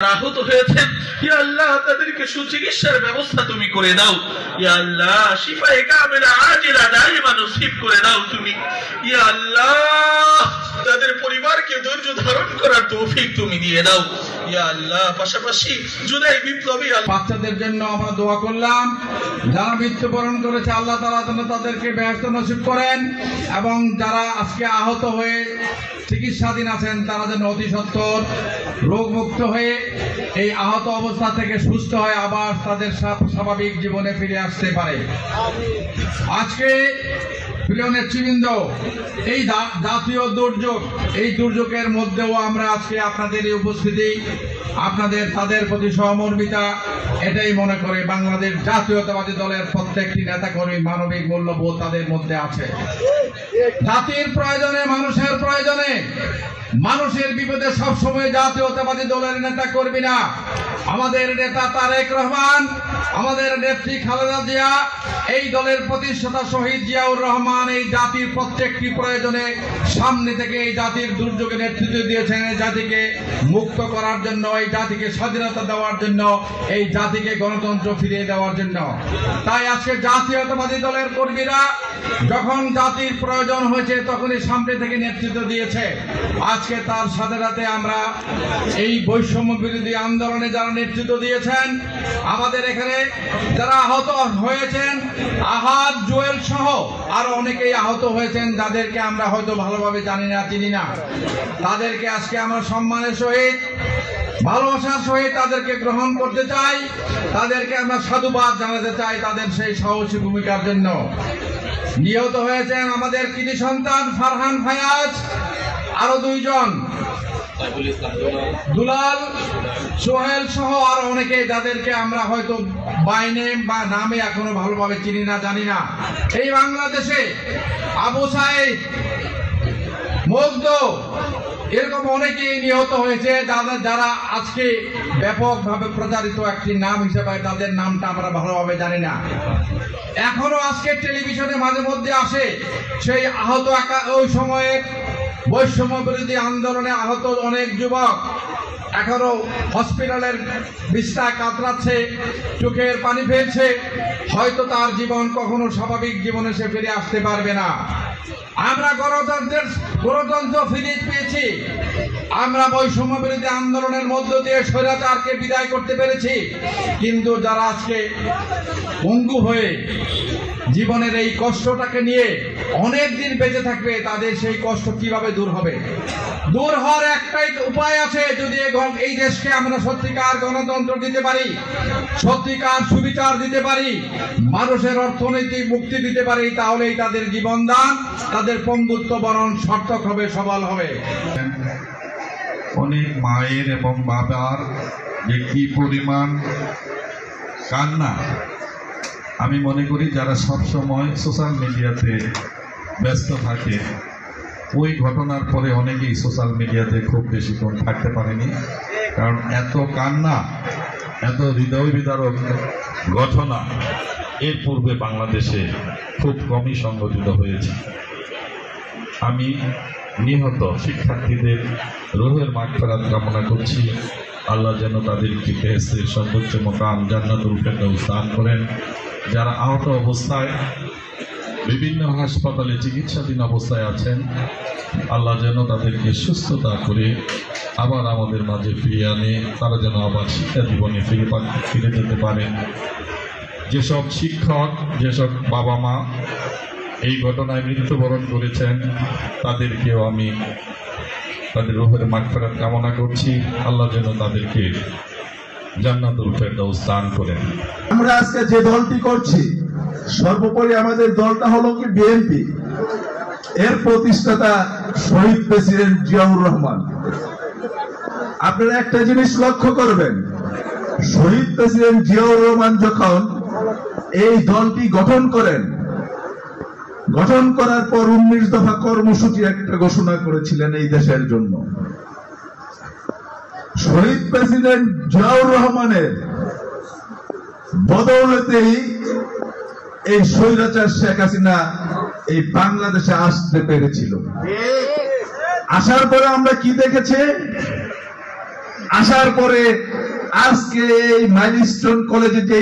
আহত হয়েছেন, ইয়া আল্লাহ তাদেরকে সুচিকিৎসার ব্যবস্থা তুমি করে দাও। ইয়া আল্লাহ শিফায়ে কামিলা আজিলা দাইমা নসিব করে দাও তুমি। ইয়া আল্লাহ তাদের পরিবারকে ধৈর্য ধারণ করার তৌফিক তুমি দিয়ে দাও। ইয়া আল্লাহ পাশাপাশি জুলাই বিপ্লবী বাচ্চাদের জন্য আমরা দোয়া করলাম, যারা মৃত্যুবরণ করেছে আল্লাহ তাআলা যেন তাদেরকে বেহেশত নসিব করেন, এবং যারা আজকে আহত হয়ে চিকিৎসাধীন আছেন তারা যেন অতি সত্বর রোগমুক্ত হয়ে এই আহত অবস্থা থেকে সুস্থ হয়ে আবার তাদের স্বাভাবিক জীবনে ফিরে আসতে পারে। আজকে প্রিয় নেতৃবৃন্দ, এই জাতীয় দুর্যোগ, এই দুর্যোগের মধ্যেও আমরা আজকে আপনাদের এই উপস্থিতি, আপনাদের তাদের প্রতি সহমর্মিতা, এটাই মনে করে বাংলাদেশ জাতীয়তাবাদী দলের প্রত্যেকটি নেতাকর্মী মানবিক মূল্যবোধ তাদের মধ্যে আছে। জাতির প্রয়োজনে, মানুষের প্রয়োজনে, মানুষের বিপদে সবসময় জাতীয়তাবাদী দলের নেতা কর্মীরা, আমাদের নেতা তারেক রহমান, আমাদের নেত্রী খালেদা জিয়া, এই দলের প্রতিষ্ঠাতা শহীদ জিয়াউর রহমান এই জাতির প্রত্যেকটি প্রয়োজনে সামনে থেকে এই জাতির দুর্যোগে নেতৃত্ব দিয়েছেন, এই জাতিকে মুক্ত করার জন্য, এই জাতিকে স্বাধীনতা দেওয়ার জন্য, এই জাতিকে গণতন্ত্র ফিরিয়ে দেওয়ার জন্য। তাই আজকে জাতীয়তাবাদী দলের কর্মীরা যখন জাতির প্রয়োজন হয়েছে তখনই সামনে থেকে নেতৃত্ব দিয়েছে। আজকে তার সাথে সাথে আমরা এই বৈষম্য বিরোধী আন্দোলনে যারা নেতৃত্ব দিয়েছেন, আমাদের এখানে যারা আহত হয়েছেন, আহাদ জুয়েল সহ আরো অনেকেই আহত হয়েছেন, যাদেরকে আমরা হয়তো ভালোভাবে জানি না, চিনি না, তাদেরকে আজকে আমরা সম্মানের সহিত, ভালোবাসার সহিত তাদেরকে গ্রহণ করতে চাই, তাদেরকে আমরা সাধুবাদ জানাতে চাই তাদের সেই সাহসী ভূমিকার জন্য। নিহত হয়েছেন আমাদের কৃতি সন্তান ফারহান ফায়াজ, আরো দুইজন দুলাল, সোহেল সহ আরো অনেকে, যাদেরকে আমরা হয়তো বাইনে বা নামে এখনো ভালোভাবে চিনি না, জানি না। এই বাংলাদেশে আবু সাইদ, মুগ্ধ, এরকম অনেকেই নিহত হয়েছে, যারা আজকে ব্যাপকভাবে প্রচারিত একটি নাম হিসেবে তাদের নামটা আমরা ভালোভাবে জানি না। এখনো আজকে টেলিভিশনে মাঝে মধ্যে আসে সেই আহত, ওই সময়ে বৈষম্য বিরোধী আন্দোলনে আহত অনেক যুবক এখনো হসপিটালের বিছানায় কাতরাচ্ছে, চোখের পানি ফেলছে, হয়তো তার জীবন কখনো স্বাভাবিক জীবনে সে ফিরে আসতে পারবে না। আমরা গণতন্ত্র ফিরে পেয়েছি, আমরা বৈষম্য বিরোধী আন্দোলনের মধ্য দিয়ে স্বৈরাচারকে বিদায় করতে পেরেছি, কিন্তু যারা আজকে পঙ্গু হয়ে জীবনের এই কষ্টটাকে নিয়ে অনেক দিন বেঁচে থাকবে, তাদের সেই কষ্ট কিভাবে দূর হবে? দূর হওয়ার একটাই উপায় আছে, যদি এই দেশকে আমরা সত্যিকার গণতন্ত্র দিতে পারি, সত্যিকার সুবিচার দিতে পারি, মানুষের অর্থনৈতিক মুক্তি দিতে পারি, তাহলেই তাদের জীবনদান, তাদের পঙ্গুত্ব বরণ সার্থক হবে, সবল হবে। অনেক মায়ের এবং বাবার যে কি পরিমাণ কান্না, আমি মনে করি যারা সব সময় সোশ্যাল মিডিয়াতে ব্যস্ত থাকে, ওই ঘটনার পরে অনেকেই সোশ্যাল মিডিয়াতে খুব বেশিক্ষণ থাকতে পারেনি, কারণ এত কান্না, এত হৃদয় বিদারক ঘটনা এর পূর্বে বাংলাদেশে খুব কমই সংঘটিত হয়েছে। আমি নিহত শিক্ষার্থীদের রুহের মাগফিরাত কামনা করছি। আল্লাহ যেন তাদেরকে বেহেশতের সর্বোচ্চ মোকাম জান্নাতুল ফেরদাউস দান করেন। যারা আহত অবস্থায় বিভিন্ন হাসপাতালে চিকিৎসাধীন অবস্থায় আছেন, আল্লাহ যেন তাদেরকে সুস্থতা করে আবার আমাদের মাঝে ফিরিয়ে আনে, তারা যেন আবার শিক্ষা জীবনে ফিরে যেতে পারেন। যেসব শিক্ষক, যেসব বাবা মা এই ঘটনায় মৃত্যুবরণ করেছেন, তাদেরকেও আমি তাদের রূহের মাগফিরাত কামনা করছি। আল্লাহ যেন তাদেরকে জান্নাতুল ফেরদাউস দান করেন। আমরা আজকে যে দলটি করছি, সর্বোপরি আমাদের দলটা হলো কি বিএনপি, এর প্রতিষ্ঠাতা শহীদ প্রেসিডেন্ট জিয়াউর রহমান। আপনারা একটা জিনিস লক্ষ্য করবেন, শহীদ প্রেসিডেন্ট জিয়াউর রহমান যখন এই দলটি গঠন করেন, গঠন করার পর 19 দফা কর্মসূচি একটা ঘোষণা করেছিলেন এই দেশের জন্য। শহীদ প্রেসিডেন্ট জিয়াউর রহমানের বদৌলতেই এই স্বৈরাচার শেখ হাসিনা এই বাংলাদেশে আসতে পেরেছিল। আসার পরে আমরা কি দেখেছি? আসার পরে আজকে এই মাইলস্টোন কলেজে যে